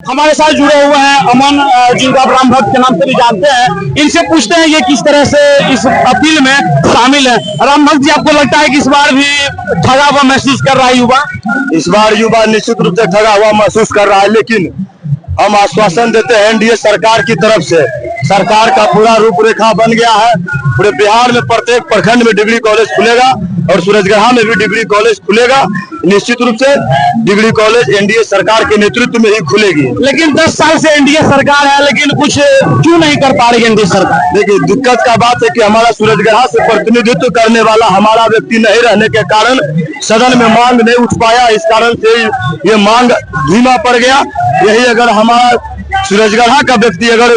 हमारे साथ जुड़े हुए हैं अमन, जिनको आप राम भक्त के नाम से भी जानते हैं। इनसे पूछते हैं ये किस तरह से इस अपील में शामिल है। राम भक्त जी, आपको लगता है कि इस बार भी ठगा हुआ महसूस कर रहा है युवा? इस बार युवा निश्चित रूप से ठगा हुआ महसूस कर रहा है, लेकिन हम आश्वासन देते हैं एनडीए सरकार की तरफ से। सरकार का पूरा रूपरेखा बन गया है। पूरे बिहार में प्रत्येक प्रखंड में डिग्री कॉलेज खुलेगा और सूरजगढ़ा में भी डिग्री कॉलेज खुलेगा। निश्चित रूप से डिग्री कॉलेज एनडीए सरकार के नेतृत्व में ही खुलेगी। लेकिन 10 साल से एनडीए सरकार है, लेकिन कुछ क्यों नहीं कर पा रही एनडीए सरकार? देखिए, दिक्कत का बात है कि हमारा सूरजगढ़ा से प्रतिनिधित्व करने वाला हमारा व्यक्ति नहीं रहने के कारण सदन में मांग नहीं उठ पाया। इस कारण से ये मांग धीमा पड़ गया। यही अगर हमारा सूरजगढ़ा का व्यक्ति अगर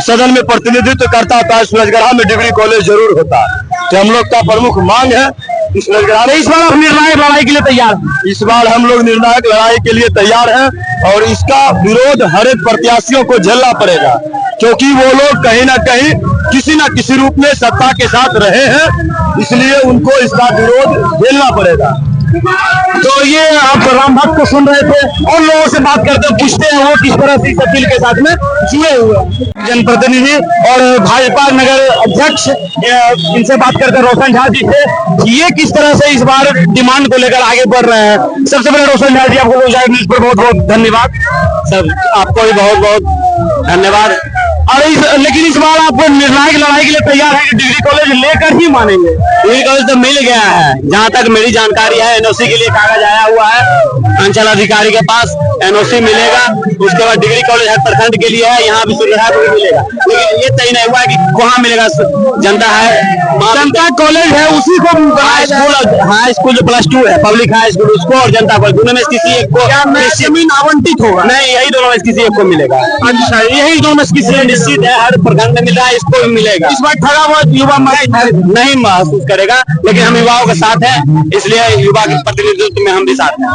सदन में प्रतिनिधित्व करता था, सूरजगढ़ा में डिग्री कॉलेज जरूर होता। तो हम लोग का प्रमुख मांग है सूरजगढ़ा में। इस बार आप निर्णायक लड़ाई के लिए तैयार हैं? इस बार हम लोग निर्णायक लड़ाई के लिए तैयार हैं और इसका विरोध हर एक प्रत्याशियों को झेलना पड़ेगा, क्योंकि वो लोग कहीं ना कहीं किसी न किसी रूप में सत्ता के साथ रहे हैं, इसलिए उनको इसका विरोध झेलना पड़ेगा। तो ये आप राम भक्त को सुन रहे थे और लोगों से बात करते हैं, पूछते हैं वो किस तरह से इस अपील के साथ में जुड़े हुए हैं। जनप्रतिनिधि और भाजपा नगर अध्यक्ष, इनसे बात करते हैं रोशन झा जी से। ये किस तरह से इस बार डिमांड को लेकर आगे बढ़ रहे हैं? सबसे पहले रोशन झा जी, आपको लोकजागरण न्यूज पर बहुत बहुत धन्यवाद। सर, आपको भी बहुत बहुत धन्यवाद। और लेकिन इस बार आप निर्णायक लड़ाई के लिए तैयार है कि डिग्री कॉलेज लेकर ही मानेंगे? डिग्री कॉलेज तो मिल गया है, जहाँ तक मेरी जानकारी है। एनओसी के लिए कागज आया हुआ है अंचल अधिकारी के पास, एनओसी मिलेगा। उसके बाद डिग्री कॉलेज हर प्रखंड के लिए है, यहाँ भी सूरजगढ़ा को भी मिलेगा। लेकिन ये तय नहीं हुआ है कि कहाँ मिलेगा। जनता है, जनता कॉलेज है, उसी को हाई स्कूल जो +2 है, पब्लिक हाई स्कूल, उसको और जनता कॉलेज दोनों में किसी एक को जमीन आवंटित होगा? नहीं, यही दोनों में किसी एक को मिलेगा। अच्छा, यही दोनों में किसी निश्चित है, हर प्रखंड में मिल रहा है, इसको भी मिलेगा। इस बार ठगा हुआ युवा नहीं महसूस करेगा, लेकिन हम युवाओं के साथ हैं, इसलिए युवा के प्रतिनिधित्व में हम भी साथ हैं।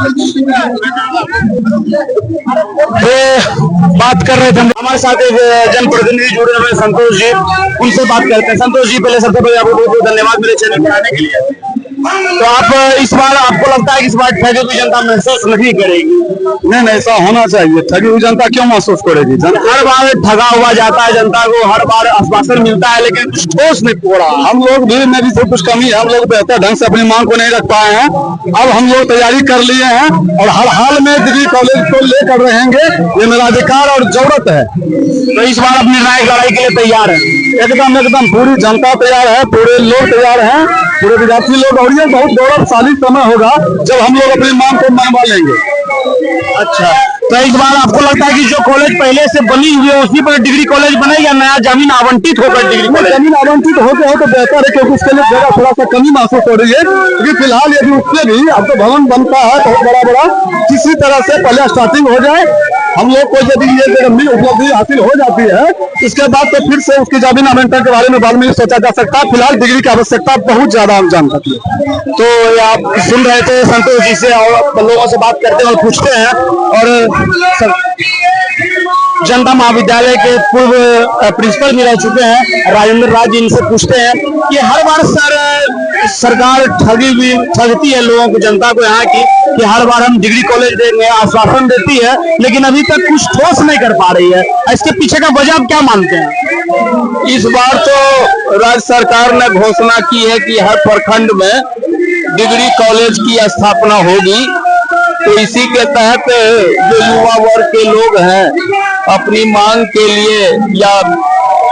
बात कर रहे थे हमारे साथ एक जनप्रतिनिधि जुड़े हुए संतोष जी, उनसे बात करते हैं। संतोष जी, पहले सबसे पहले आपको बहुत बहुत धन्यवाद मेरे चैनल पर आने के लिए। तो आप इस बार, आपको लगता है कि इस बार ठगी हुई जनता महसूस नहीं करेगी? नहीं, ऐसा होना चाहिए। ठगी हुई जनता क्यों महसूस करेगी? हर बार ठगा हुआ जाता है जनता को, हर बार आश्वासन मिलता है, लेकिन कुछ ठोस नहीं हो रहा। हम लोग भी में भी कुछ कमी है। हम लोग बेहतर ढंग से अपनी मांग को नहीं रख पाए हैं। अब हम लोग तैयारी कर लिए हैं और हर हाल में डिग्री कॉलेज को लेकर रहेंगे। ये मेरा अधिकार और जरूरत है। तो इस बार अपनी निर्णायक लड़ाई के लिए तैयार है? एकदम पूरी जनता तैयार है, पूरे लोग तैयार हैं, पूरे विद्यार्थी लोग। और ये बहुत गौरवशाली समय होगा जब हम लोग अपनी मांग को मनवा लेंगे। अच्छा, तो इस बार आपको लगता है कि जो कॉलेज पहले से बनी हुई है उसी पर डिग्री कॉलेज बने या नया जमीन आवंटित होकर डिग्री कॉलेज? जमीन आवंटित होते हो तो बेहतर है, क्योंकि उसके लिए जगह थोड़ा सा कमी महसूस हो रही है। क्योंकि फिलहाल यदि उससे भी अब तो भवन बनता है बहुत बड़ा, किसी तरह से पहले स्टार्टिंग हो जाए। हम लोग को यदि ये उपलब्धि हासिल हो जाती है, इसके बाद तो फिर से उसकी जमीन आवंटन के बारे में बाद में सोचा जा सकता है। फिलहाल डिग्री की आवश्यकता बहुत ज्यादा हम जान सकते हैं। तो आप सुन रहे थे संतोष जी से, और लोगों से बात करते हैं और पूछते हैं। और जनता महाविद्यालय के पूर्व प्रिंसिपल भी रह चुके हैं राजेंद्र राज जी, इनसे पूछते हैं कि हर बार सरकार ठगती है लोगों को, जनता को यहाँ की, कि हर बार हम डिग्री कॉलेज देंगे, आश्वासन देती है, लेकिन अभी तक कुछ ठोस नहीं कर पा रही है। इसके पीछे का वजह आप क्या मानते हैं? इस बार तो राज्य सरकार ने घोषणा की है कि हर प्रखंड में डिग्री कॉलेज की स्थापना होगी। तो इसी के तहत जो युवा वर्ग के लोग हैं, अपनी मांग के लिए या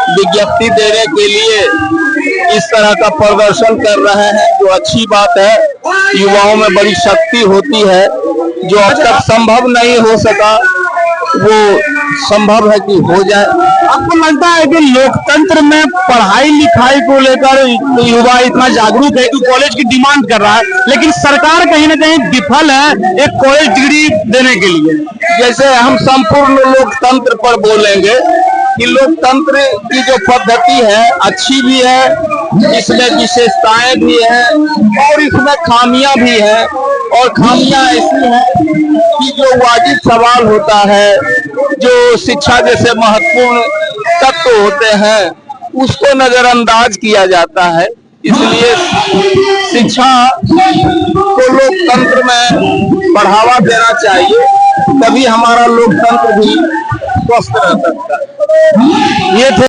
विज्ञप्ति देने के लिए इस तरह का प्रदर्शन कर रहे हैं, जो अच्छी बात है। युवाओं में बड़ी शक्ति होती है, जो अब तक संभव नहीं हो सका वो संभव है कि हो जाए। आपको लगता है कि लोकतंत्र में पढ़ाई लिखाई को लेकर युवा इतना जागरूक है कि कॉलेज की डिमांड कर रहा है, लेकिन सरकार कहीं ना कहीं विफल है एक कॉलेज डिग्री देने के लिए? जैसे हम संपूर्ण लोकतंत्र पर बोलेंगे कि लोकतंत्र की जो पद्धति है अच्छी भी है, इसमें विशेषताएं भी हैं और इसमें खामियां भी हैं। और खामियां ऐसी हैं कि जो वाजिब सवाल होता है, जो शिक्षा जैसे महत्वपूर्ण तत्व होते हैं, उसको नजरअंदाज किया जाता है। इसलिए शिक्षा को लोकतंत्र में बढ़ावा देना चाहिए। तभी हमारा लोकतंत्र भी स्वस्थ रह सकता है। ये थे